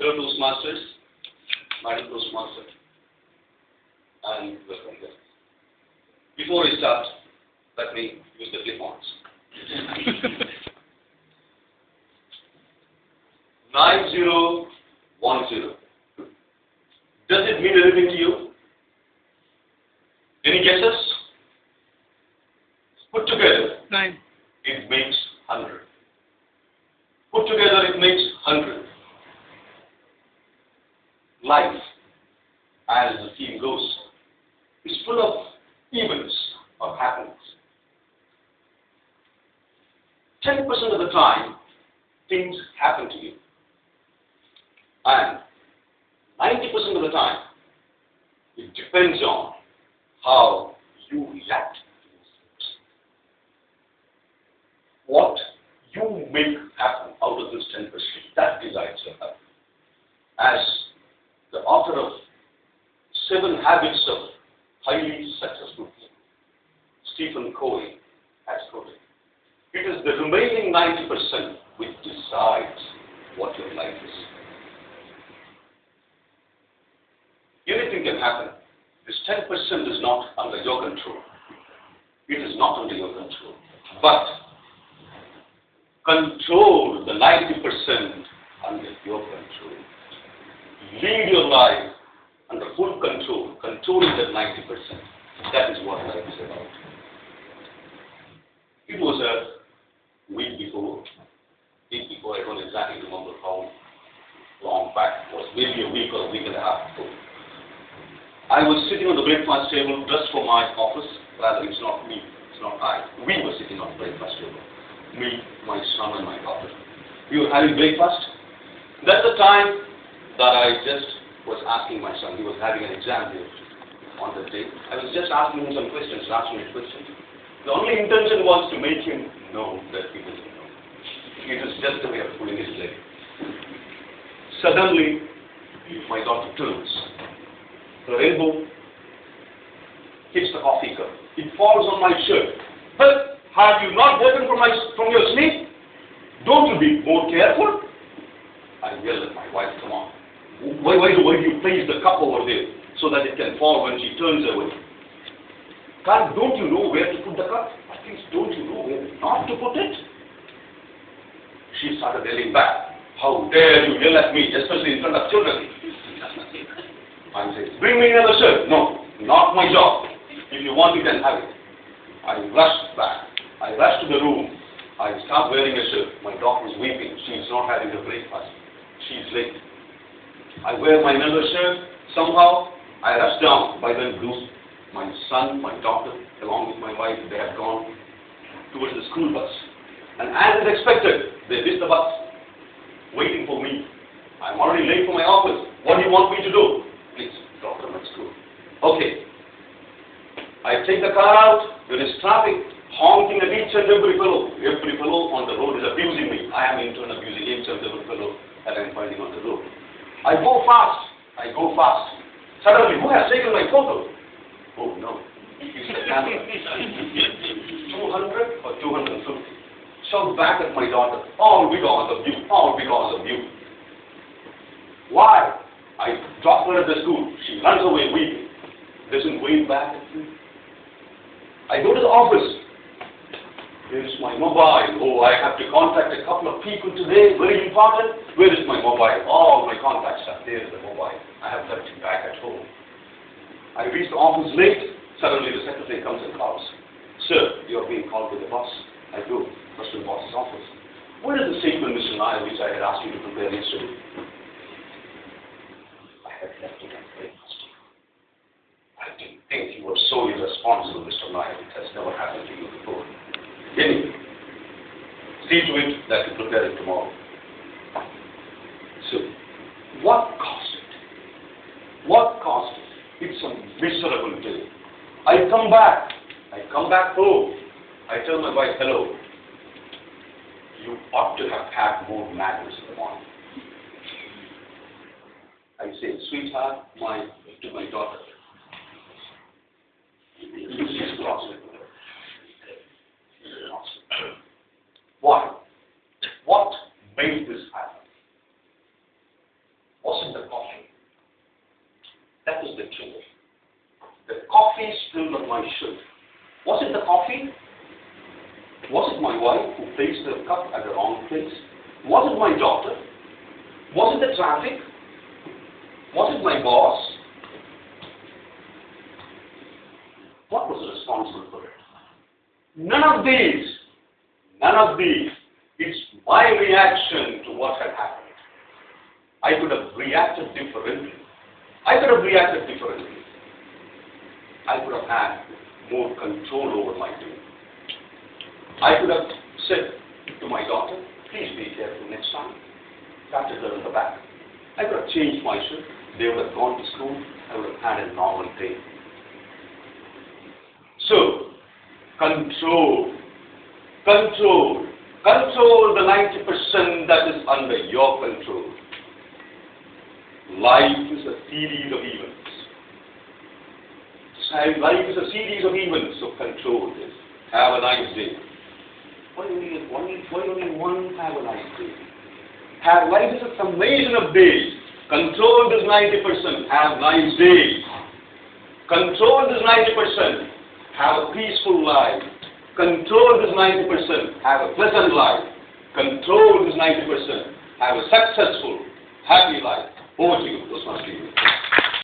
Hello Toastmasters, Madam Toastmaster, and welcome there. Before I start, let me use the clip-ons. 9010. Does it mean anything to you? Any guesses? Put together, 9. it makes 100. Put together, it makes 100. Life, as the theme goes, is full of events or happenings. 10% of the time, things happen to you. And 90% of the time, it depends on how you react to those things. What you make happen out of this 10%, that decides your life. As the author of 7 Habits of Highly Successful People, Stephen Covey, has quoted, it is the remaining 90% which decides what your life is. Anything can happen. This 10% is not under your control. It is not under your control. But control the 90% under your control. Lead your life under full control, controlling that 90%. That is what life is about. It was a week before, I don't exactly remember how long back it was, maybe a week or a week and a half before. I was sitting on the breakfast table just for my office. Rather, it's not me, it's not I. We were sitting on the breakfast table. Me, my son, and my daughter. We were having breakfast. That's the time that I just was asking my son. He was having an exam here on that day. I was just asking him some questions, asking him questions. The only intention was to make him know that he doesn't know. It was just a way of pulling his leg. Suddenly, my daughter turns. Her elbow hits the coffee cup. It falls on my shirt. But have you not woken from your sleep? Don't you be more careful? I yell at my wife, come on. Why do you place the cup over there so that it can fall when she turns away? Don't you know where to put the cup? At least don't you know where not to put it? She started yelling back. How dare you yell at me, especially in front of children? I said, bring me another shirt. No, not my job. If you want, you can have it. I rushed back. I rushed to the room. I start wearing a shirt. My daughter is weeping. She is not having her breakfast. She is late. I wear my another shirt. Somehow, I rush down. By then, my son, my daughter, along with my wife, they have gone towards the school bus. And as is expected, they missed the bus, waiting for me. I'm already late for my office. What do you want me to do? Please, drop them at school. Okay. I take the car out. There is traffic, honking at each and every fellow. Every fellow on the road is abusing me. I am in turn abusing each and every fellow that I am finding on the road. I go fast. Suddenly, who has taken my photo? Oh no, it's the camera. 200 or 250. Shout back at my daughter. All because of you. All because of you. Why? I drop her at the school. She runs away weeping. Doesn't wave back at me. I go to the office. Here's my mobile. Oh, I have to contact a couple of people today. Very important. Where is my mobile? All my contacts are there in the mobile. I have left it back at home. I reach the office late. Suddenly the secretary comes and calls. Sir, you are being called to the boss. I go. First to the boss's office. What is the statement, Mr. Nair, which I had asked you to prepare yesterday? I had left it at breakfast. I didn't think you were so irresponsible, Mr. Nair. It has never happened to you before. Anyway, see to it that you prepare it tomorrow. So, what caused it? What caused it? It's a miserable day. I come back home. I tell my wife, hello. You ought to have had more manners in the morning. I say, sweetheart, to my daughter. She's crossed it. Why? What made this happen? my shirt? Was it the coffee? Was it my wife who placed the cup at the wrong place? Was it my daughter? Was it the traffic? Was it my boss? What was responsible for it? None of these. None of these. It's my reaction to what had happened. I could have reacted differently. I could have had more control over my doing. I could have said to my daughter, please be careful next time. Patted her in the back. I could have changed my shirt. They would have gone to school. I would have had a normal day. So, control the 90% that is under your control. Life is a series of events. Life is a series of events, so control this. Have a nice day. Why only one have a nice day? Life is a summation of days. Control this 90%. Have nice days. Control this 90%. Have a peaceful life. Control this 90%. Have a pleasant life. Control this 90%. Have a successful, happy life. Over to you. Those must be you.